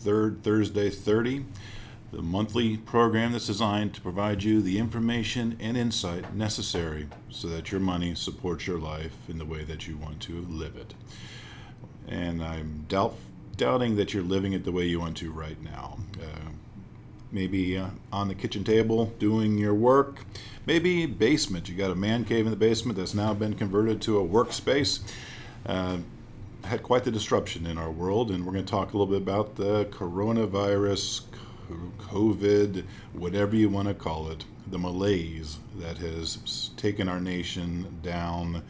third Thursday 30, the monthly program that's designed to provide you the information and insight necessary so that your money supports your life in the way that you want to live it. And I'm doubting that you're living it the way you want to right now. Maybe on the kitchen table doing your work. Maybe basement. You got a man cave in the basement that's now been converted to a workspace. Had quite the disruption in our world, and we're going to talk a little bit about the coronavirus, COVID, whatever you want to call it, the malaise that has taken our nation down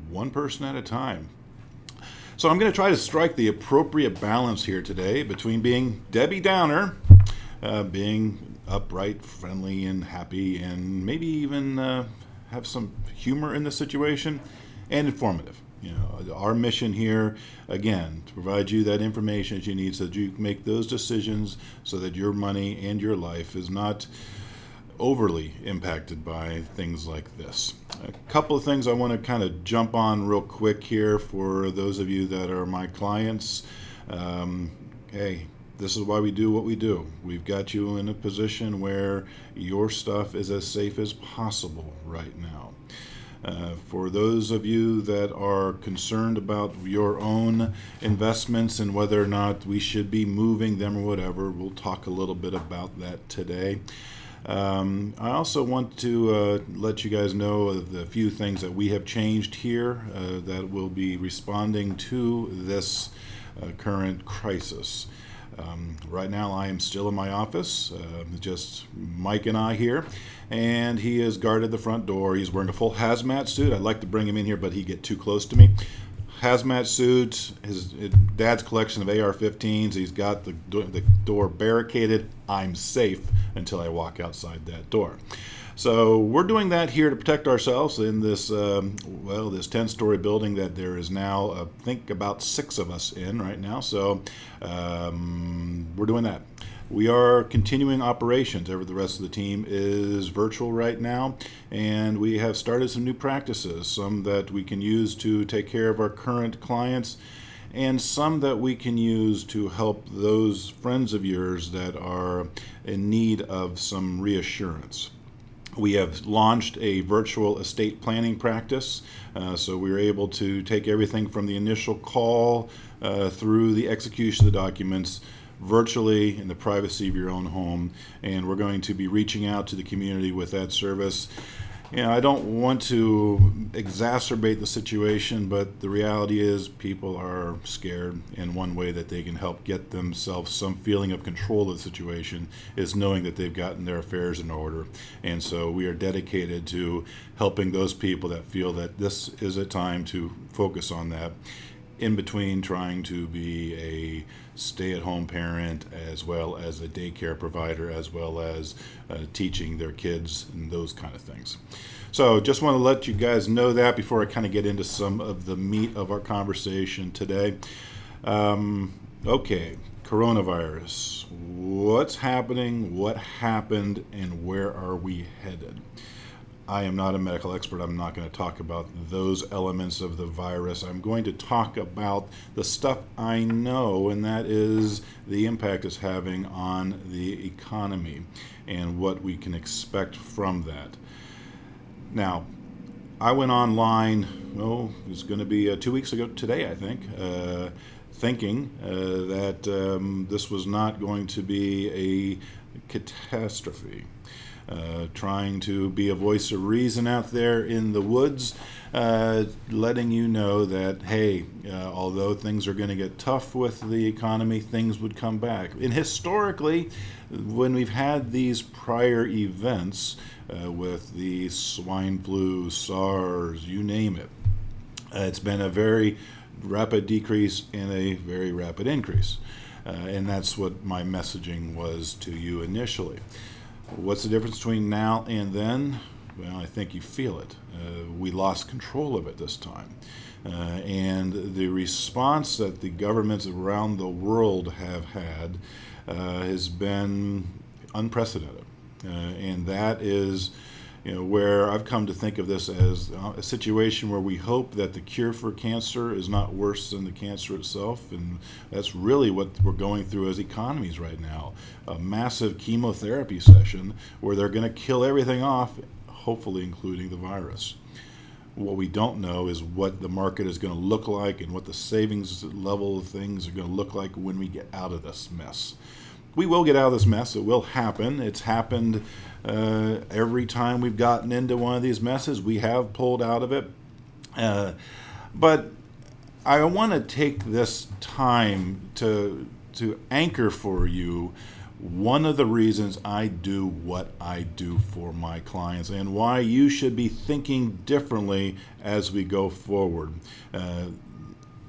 one person at a time. So I'm going to try to strike the appropriate balance here today between being Debbie Downer, being upright, friendly, and happy, and maybe even have some humor in the situation, and informative. You know, our mission here, again, to provide you that information that you need so that you can make those decisions so that your money and your life is not overly impacted by things like this. A couple of things I want to kind of jump on real quick here for those of you that are my clients. Hey, this is why we do what we do. We've got you in a position where your stuff is as safe as possible right now. For those of you that are concerned about your own investments and whether or not we should be moving them or whatever, we'll talk a little bit about that today. I also want to let you guys know of the few things that we have changed here that will be responding to this current crisis. Right now I am still in my office, just Mike and I here, and he has guarded the front door. He's wearing a full hazmat suit. I'd like to bring him in here, but he'd get too close to me. Hazmat suit, his dad's collection of AR-15s. He's got the door barricaded. I'm safe until I walk outside that door. So we're doing that here to protect ourselves in this, this 10-story building that there is now, I think, about 6 of us in right now. So we're doing that. We are continuing operations. The rest of the team is virtual right now, and we have started some new practices, some that we can use to take care of our current clients, and some that we can use to help those friends of yours that are in need of some reassurance. We have launched a virtual estate planning practice, so we were able to take everything from the initial call through the execution of the documents virtually in the privacy of your own home, and we're going to be reaching out to the community with that service. You know, I don't want to exacerbate the situation, but the reality is people are scared, and one way that they can help get themselves some feeling of control of the situation is knowing that they've gotten their affairs in order. And so we are dedicated to helping those people that feel that this is a time to focus on that, in between trying to be a stay-at-home parent as well as a daycare provider, as well as teaching their kids and those kind of things. So just want to let you guys know that before I kind of get into some of the meat of our conversation today. Okay, coronavirus. What's happening, what happened, and where are we headed? I am not a medical expert. I'm not going to talk about those elements of the virus. I'm going to talk about the stuff I know, and that is the impact it's having on the economy and what we can expect from that. Now, I went online, it was going to be 2 weeks ago today, I think, thinking that this was not going to be a catastrophe. Trying to be a voice of reason out there in the woods, letting you know that, hey, although things are going to get tough with the economy, things would come back. And historically, when we've had these prior events with the swine flu, SARS, you name it, it's been a very rapid decrease and a very rapid increase. And that's what my messaging was to you initially. What's the difference between now and then? Well, I think you feel it. We lost control of it this time. And the response that the governments around the world have had has been unprecedented. And that is Where I've come to think of this as a situation where we hope that the cure for cancer is not worse than the cancer itself, and that's really what we're going through as economies right now. A massive chemotherapy session where they're going to kill everything off, hopefully including the virus. What we don't know is what the market is going to look like and what the savings level of things are going to look like when we get out of this mess. We will get out of this mess. It will happen. It's happened every time we've gotten into one of these messes. We have pulled out of it. But I want to take this time to anchor for you one of the reasons I do what I do for my clients and why you should be thinking differently as we go forward.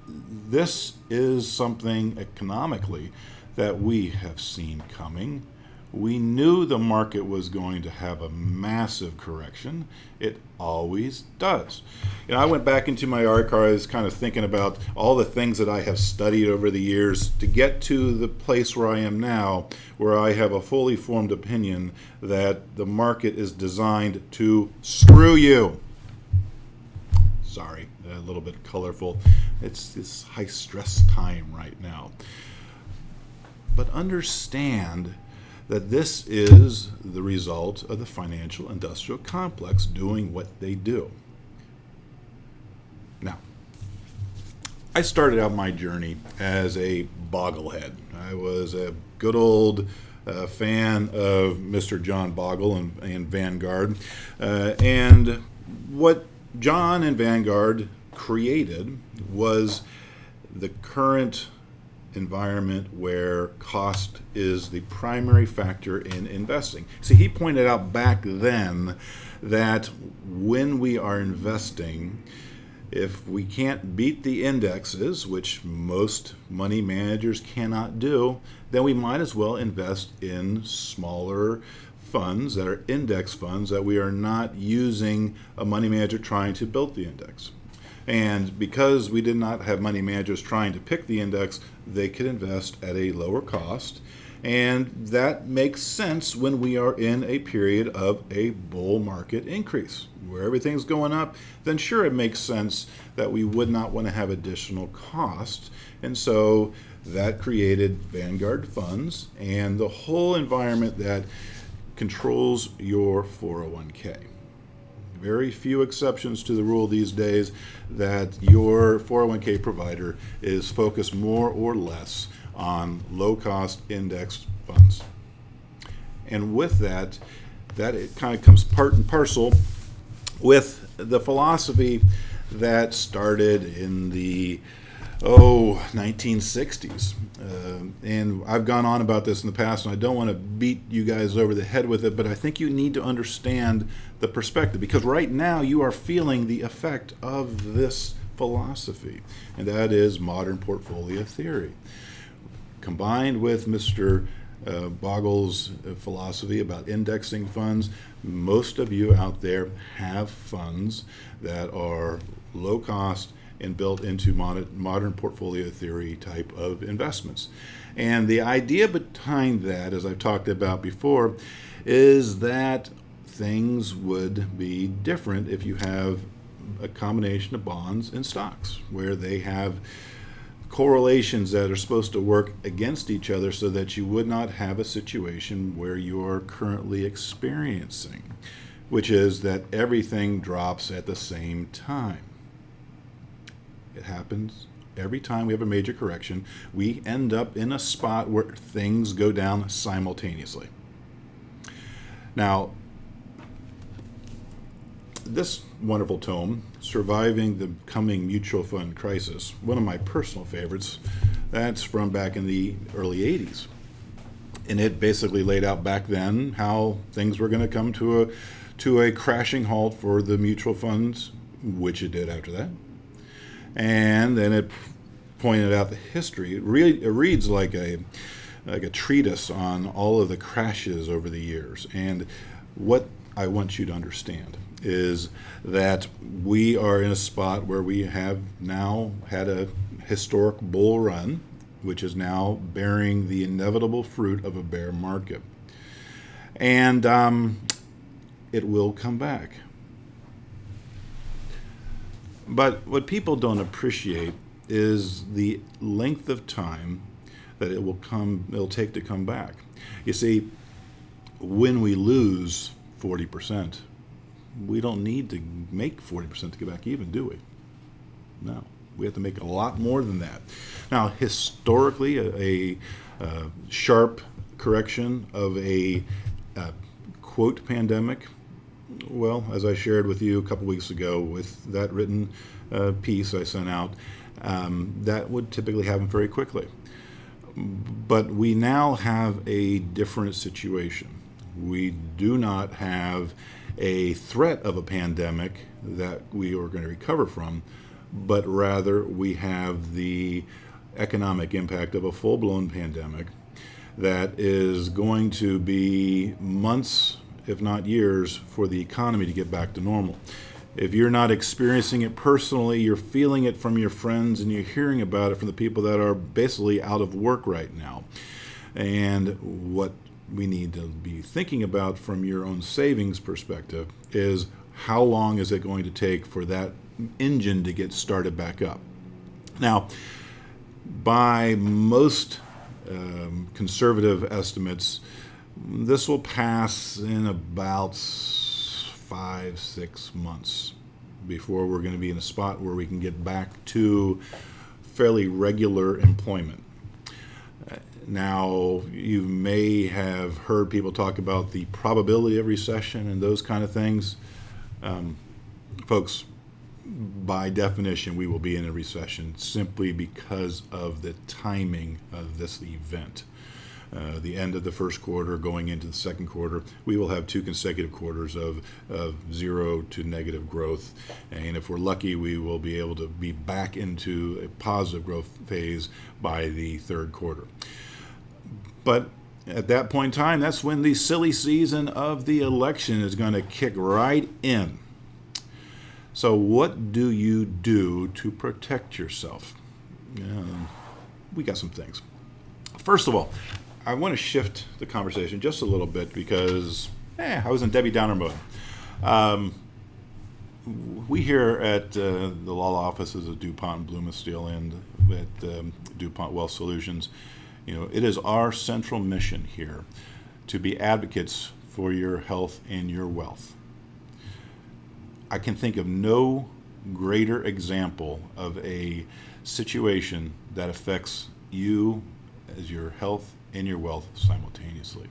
This is something economically that we have seen coming. We knew the market was going to have a massive correction. It always does. I went back into my archives kind of thinking about all the things that I have studied over the years to get to the place where I am now, where I have a fully formed opinion that the market is designed to screw you. Sorry, a little bit colorful. It's this high stress time right now. But understand that this is the result of the financial industrial complex doing what they do. Now, I started out my journey as a bogglehead. I was a good old fan of Mr. John Bogle and Vanguard. And what John and Vanguard created was the current environment where cost is the primary factor in investing. See, he pointed out back then that when we are investing, if we can't beat the indexes, which most money managers cannot do, then we might as well invest in smaller funds that are index funds that we are not using a money manager trying to build the index. And because we did not have money managers trying to pick the index, they could invest at a lower cost. And that makes sense when we are in a period of a bull market increase. Where everything's going up, then sure, it makes sense that we would not want to have additional costs. And so that created Vanguard funds and the whole environment that controls your 401k. Very few exceptions to the rule these days that your 401k provider is focused more or less on low-cost index funds. And with that it kind of comes part and parcel with the philosophy that started in the 1960s. And I've gone on about this in the past, and I don't want to beat you guys over the head with it, but I think you need to understand the perspective, because right now you are feeling the effect of this philosophy, and that is modern portfolio theory. Combined with Mr. Bogle's philosophy about indexing funds, most of you out there have funds that are low cost and built into modern portfolio theory type of investments. And the idea behind that, as I've talked about before, is that things would be different if you have a combination of bonds and stocks, where they have correlations that are supposed to work against each other so that you would not have a situation where you are currently experiencing, which is that everything drops at the same time. It happens every time we have a major correction. We end up in a spot where things go down simultaneously. Now, this wonderful tome, Surviving the Coming Mutual Fund Crisis, one of my personal favorites, that's from back in the early 80s. And it basically laid out back then how things were going to come to a crashing halt for the mutual funds, which it did after that. And then it pointed out the history. It reads like a treatise on all of the crashes over the years. And what I want you to understand is that we are in a spot where we have now had a historic bull run, which is now bearing the inevitable fruit of a bear market. And it will come back. But what people don't appreciate is the length of time that it'll take to come back. You see, when we lose 40%, we don't need to make 40% to get back even, do we? No. We have to make a lot more than that. Now, historically, a sharp correction of a quote pandemic, well, as I shared with you a couple weeks ago with that written piece I sent out, that would typically happen very quickly. But we now have a different situation. We do not have a threat of a pandemic that we are going to recover from, but rather we have the economic impact of a full-blown pandemic that is going to be months, if not years, for the economy to get back to normal. If you're not experiencing it personally, you're feeling it from your friends and you're hearing about it from the people that are basically out of work right now. And what we need to be thinking about from your own savings perspective is how long is it going to take for that engine to get started back up. Now, by most conservative estimates, this will pass in about 5-6 months before we're going to be in a spot where we can get back to fairly regular employment. Now, you may have heard people talk about the probability of recession and those kind of things. Folks, by definition, we will be in a recession simply because of the timing of this event. The end of the first quarter going into the second quarter, we will have 2 consecutive quarters of 0 to negative growth. And if we're lucky, we will be able to be back into a positive growth phase by the third quarter. But at that point in time, that's when the silly season of the election is going to kick right in. So what do you do to protect yourself? We got some things. First of all, I want to shift the conversation just a little bit because I was in Debbie Downer mode. We here at the law offices of DuPont and Bloomingdale and at DuPont Wealth Solutions, it is our central mission here to be advocates for your health and your wealth. I can think of no greater example of a situation that affects you as your health and your wealth simultaneously.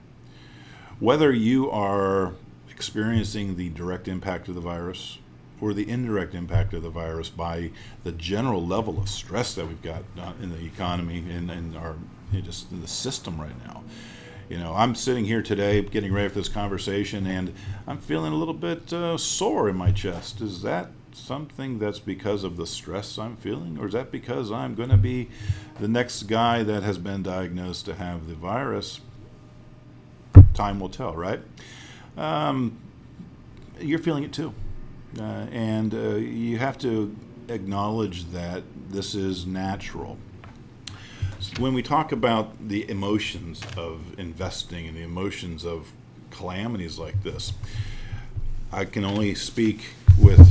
Whether you are experiencing the direct impact of the virus or the indirect impact of the virus by the general level of stress that we've got in the economy and our just in the system right now. I'm sitting here today getting ready for this conversation and I'm feeling a little bit sore in my chest. Is that something that's because of the stress I'm feeling, or is that because I'm going to be the next guy that has been diagnosed to have the virus? Time will tell, right? You're feeling it too. And you have to acknowledge that this is natural. When we talk about the emotions of investing and the emotions of calamities like this, I can only speak with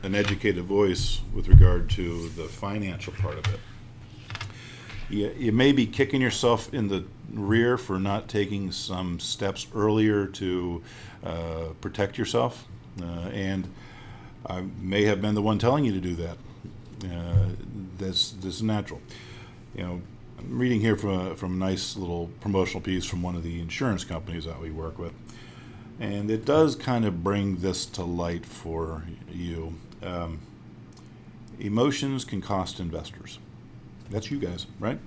an educated voice with regard to the financial part of it. You may be kicking yourself in the rear for not taking some steps earlier to protect yourself, and I may have been the one telling you to do that. This is natural. I'm reading here from a nice little promotional piece from one of the insurance companies that we work with, and it does kind of bring this to light for you. Emotions can cost investors. That's you guys, right?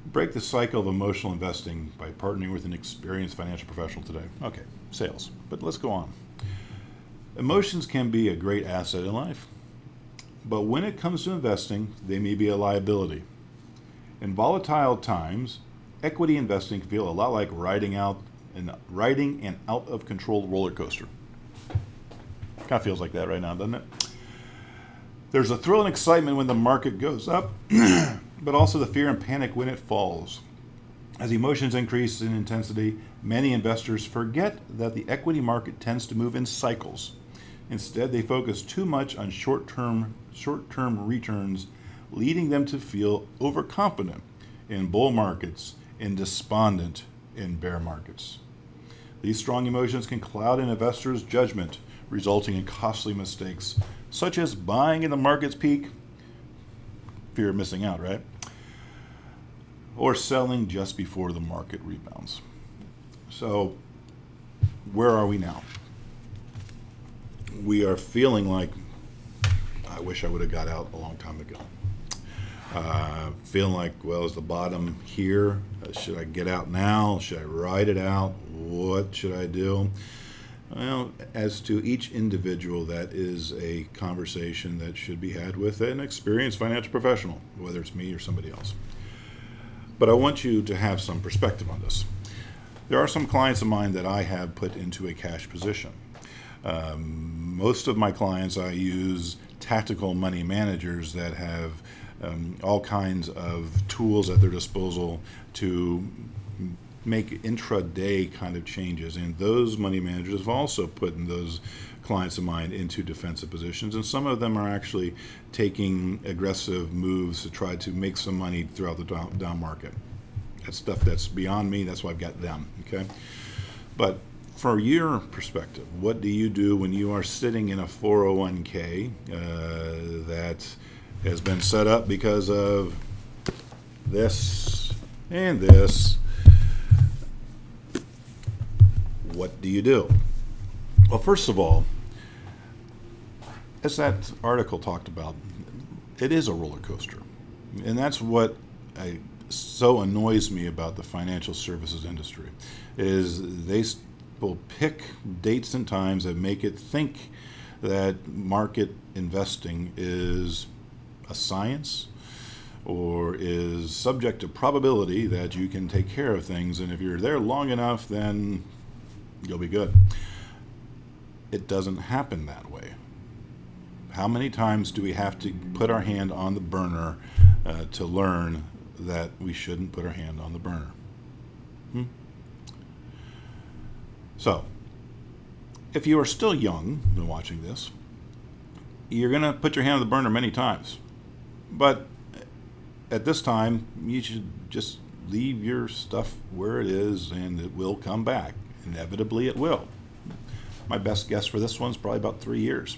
Break the cycle of emotional investing by partnering with an experienced financial professional today. Okay, sales, but let's go on. Emotions can be a great asset in life, but when it comes to investing, they may be a liability. In volatile times, equity investing can feel a lot like riding an out-of-control roller coaster. Kind of feels like that right now, doesn't it? There's a thrill and excitement when the market goes up, but also the fear and panic when it falls. As emotions increase in intensity, many investors forget that the equity market tends to move in cycles. Instead, they focus too much on short-term returns, leading them to feel overconfident in bull markets and despondent in bear markets. These strong emotions can cloud an investor's judgment, resulting in costly mistakes, such as buying in the market's peak, fear of missing out, right? Or selling just before the market rebounds. So, where are we now? We are feeling like, I wish I would have got out a long time ago. Feeling like, well, is the bottom here? Should I get out now? Should I ride it out? What should I do? Well, as to each individual, that is a conversation that should be had with an experienced financial professional, whether it's me or somebody else. But I want you to have some perspective on this. There are some clients of mine that I have put into a cash position. Most of my clients, I use tactical money managers that have all kinds of tools at their disposal to make intraday kind of changes. And those money managers have also put in those clients of mine into defensive positions. And some of them are actually taking aggressive moves to try to make some money throughout the down market. That's stuff that's beyond me. That's why I've got them. Okay. But for your perspective, what do you do when you are sitting in a 401k that has been set up because of this and this? What do you do? Well, first of all, as that article talked about, it is a roller coaster. And that's what so annoys me about the financial services industry, is they will pick dates and times that make it think that market investing is a science or is subject to probability, that you can take care of things, and if you're there long enough, then you'll be good. It doesn't happen that way. How many times do we have to put our hand on the burner to learn that we shouldn't put our hand on the burner? So, if you are still young and watching this, you're going to put your hand on the burner many times. But at this time, you should just leave your stuff where it is, and it will come back. Inevitably, it will. My best guess for this one's probably about 3 years.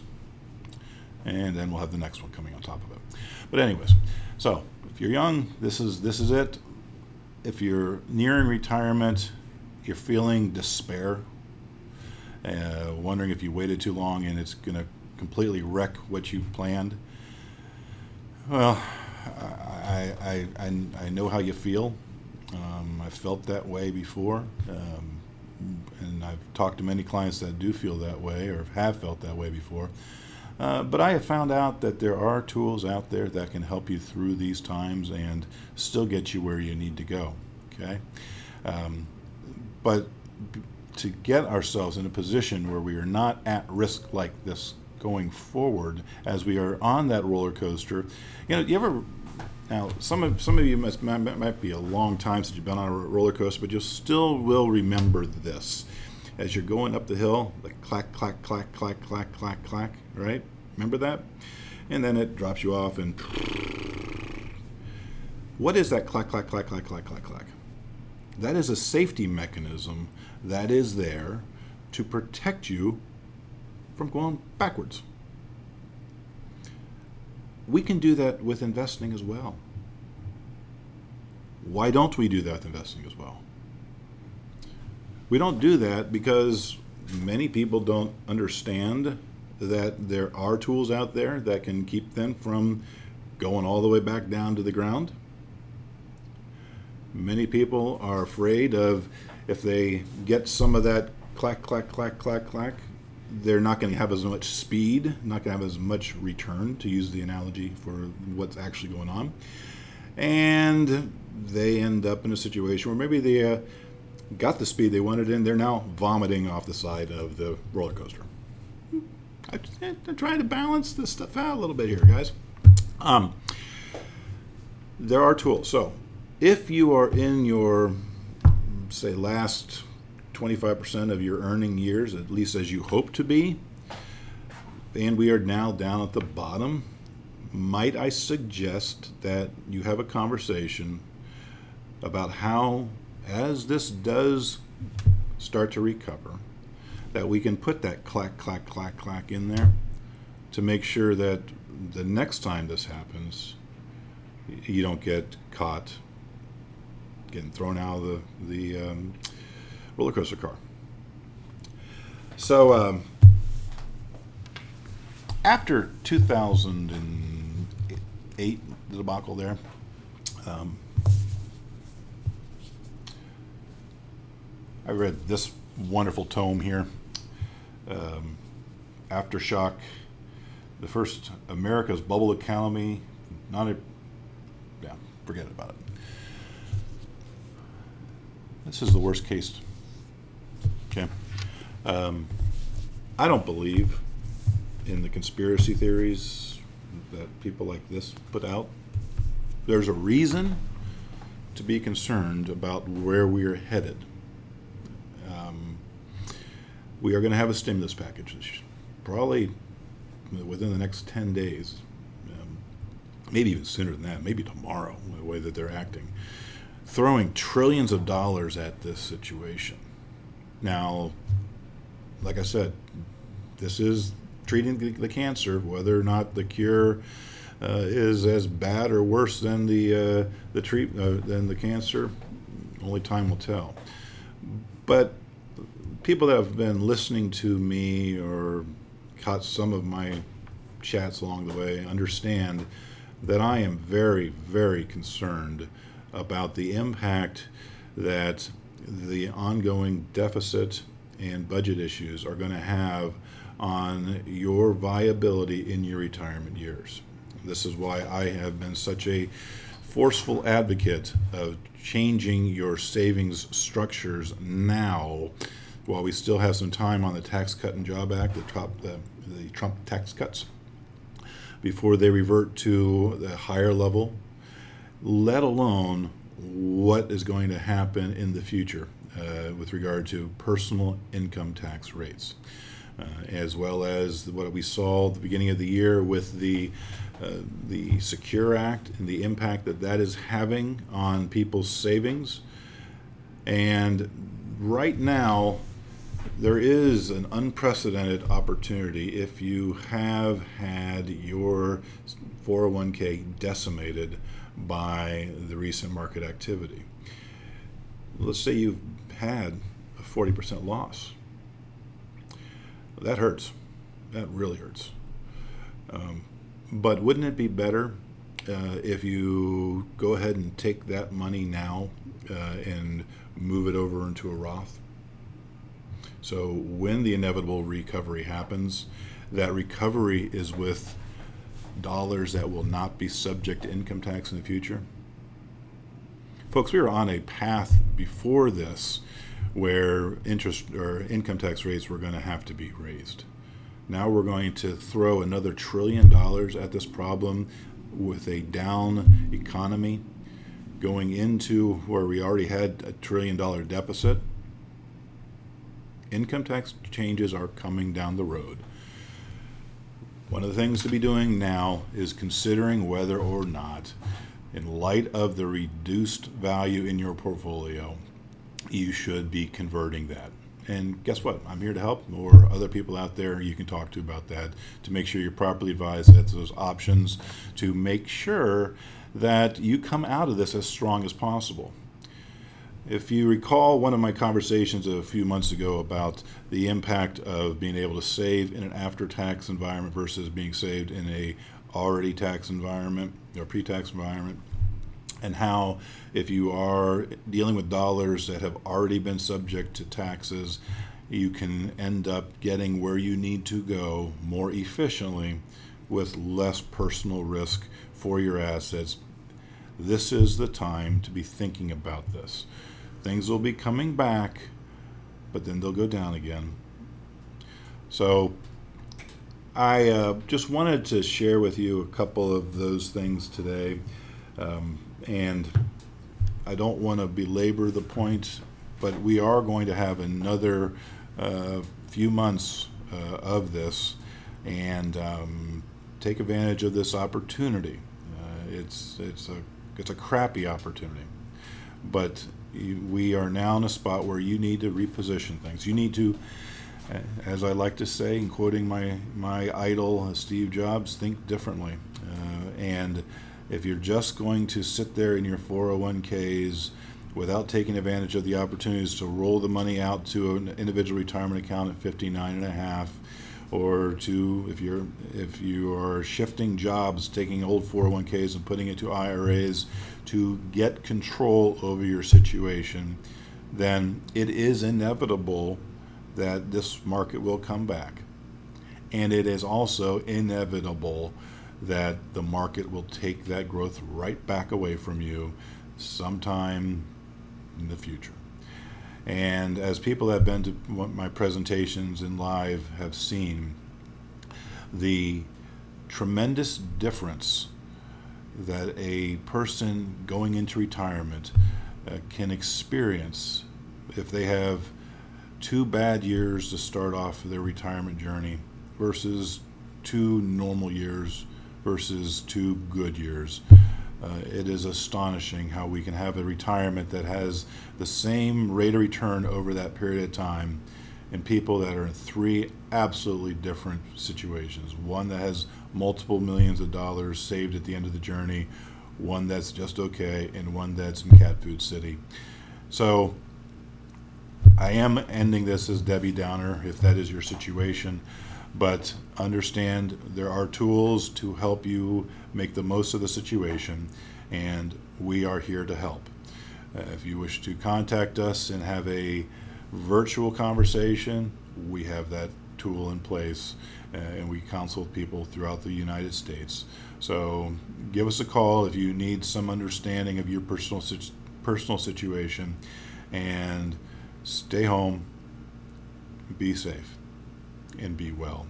And then we'll have the next one coming on top of it. But anyways, so if you're young, this is it. If you're nearing retirement, you're feeling despair, wondering if you waited too long and it's going to completely wreck what you've planned. Well, I know how you feel. I've felt that way before. And I've talked to many clients that do feel that way or have felt that way before. But I have found out that there are tools out there that can help you through these times and still get you where you need to go. Okay? But to get ourselves in a position where we are not at risk like this going forward, as we are on that roller coaster, you ever. Now, some of you might be a long time since you've been on a roller coaster, but you still will remember this. As you're going up the hill, the clack, clack, clack, clack, clack, clack, clack, right? Remember that? And then it drops you off, and what is that clack, clack, clack, clack, clack, clack, clack? That is a safety mechanism that is there to protect you from going backwards. We can do that with investing as well. Why don't we do that with investing as well? We don't do that because many people don't understand that there are tools out there that can keep them from going all the way back down to the ground. Many people are afraid of, if they get some of that clack, clack, clack, clack, clack, they're not going to have as much speed, not going to have as much return, to use the analogy for what's actually going on. And they end up in a situation where maybe they got the speed they wanted and they're now vomiting off the side of the roller coaster. I'm trying to balance this stuff out a little bit here, guys. There are tools. So if you are in your say, last 25% of your earning years, at least as you hope to be, and we are now down at the bottom, might I suggest that you have a conversation about how, as this does start to recover, that we can put that clack, clack, clack, clack in there to make sure that the next time this happens, you don't get caught getting thrown out of the roller coaster car. So after 2008, the debacle there, I read this wonderful tome here, Aftershock, the first America's bubble economy. Forget about it. This is the worst case. Okay. I don't believe in the conspiracy theories that people like this put out. There's a reason to be concerned about where we are headed. We are going to have a stimulus package, probably within the next 10 days, maybe even sooner than that, maybe tomorrow, the way that they're acting, throwing trillions of dollars at this situation. Now, like I said, this is treating the cancer. Whether or not the cure is as bad or worse than than the cancer, only time will tell. But people that have been listening to me or caught some of my chats along the way understand that I am very, very concerned about the impact that the ongoing deficit and budget issues are going to have on your viability in your retirement years. This is why I have been such a forceful advocate of changing your savings structures now, while we still have some time on the Tax Cut and Job Act, the Trump tax cuts, before they revert to the higher level, let alone what is going to happen in the future with regard to personal income tax rates, as well as what we saw at the beginning of the year with the Secure Act and the impact that that is having on people's savings. And right now, there is an unprecedented opportunity if you have had your 401k decimated by the recent market activity. Let's say you've had a 40% loss. That hurts. That really hurts. But wouldn't it be better if you go ahead and take that money now and move it over into a Roth? So when the inevitable recovery happens, that recovery is with dollars that will not be subject to income tax in the future. Folks, we were on a path before this where interest or income tax rates were going to have to be raised. Now we're going to throw another $1 trillion at this problem with a down economy, going into where we already had a $1 trillion deficit. Income tax changes are coming down the road. One of the things to be doing now is considering whether or not, in light of the reduced value in your portfolio, you should be converting that. And guess what? I'm here to help, or other people out there you can talk to about that, to make sure you're properly advised as to those options, to make sure that you come out of this as strong as possible. If you recall one of my conversations a few months ago about the impact of being able to save in an after-tax environment versus being saved in a already tax environment or pre-tax environment, and how if you are dealing with dollars that have already been subject to taxes, you can end up getting where you need to go more efficiently with less personal risk for your assets. This is the time to be thinking about this. Things will be coming back, but then they'll go down again. So I just wanted to share with you a couple of those things today. And I don't want to belabor the point but we are going to have another few months of this, and take advantage of this opportunity. It's a crappy opportunity, but we are now in a spot where you need to reposition things. You need to, as I like to say, in quoting my idol Steve Jobs, think differently. And if you're just going to sit there in your 401ks without taking advantage of the opportunities to roll the money out to an individual retirement account at 59 and a half, or to, if you are shifting jobs, taking old 401ks and putting it to IRAs to get control over your situation, then it is inevitable that this market will come back. And it is also inevitable that the market will take that growth right back away from you sometime in the future. And as people that have been to my presentations in live have seen, the tremendous difference that a person going into retirement can experience if they have 2 bad years to start off their retirement journey versus 2 normal years versus 2 good years. It is astonishing how we can have a retirement that has the same rate of return over that period of time in people that are in 3 absolutely different situations. One that has multiple millions of dollars saved at the end of the journey, one that's just okay, and one that's in cat food city. So I am ending this as Debbie Downer if that is your situation. But understand there are tools to help you make the most of the situation, and we are here to help. If you wish to contact us and have a virtual conversation, we have that tool in place, and we counsel people throughout the United States. So give us a call if you need some understanding of your personal situation, and stay home, be safe, and be well.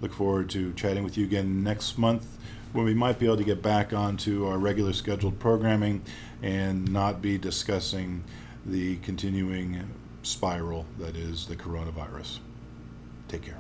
Look forward to chatting with you again next month, when we might be able to get back onto our regular scheduled programming and not be discussing the continuing spiral that is the coronavirus. Take care.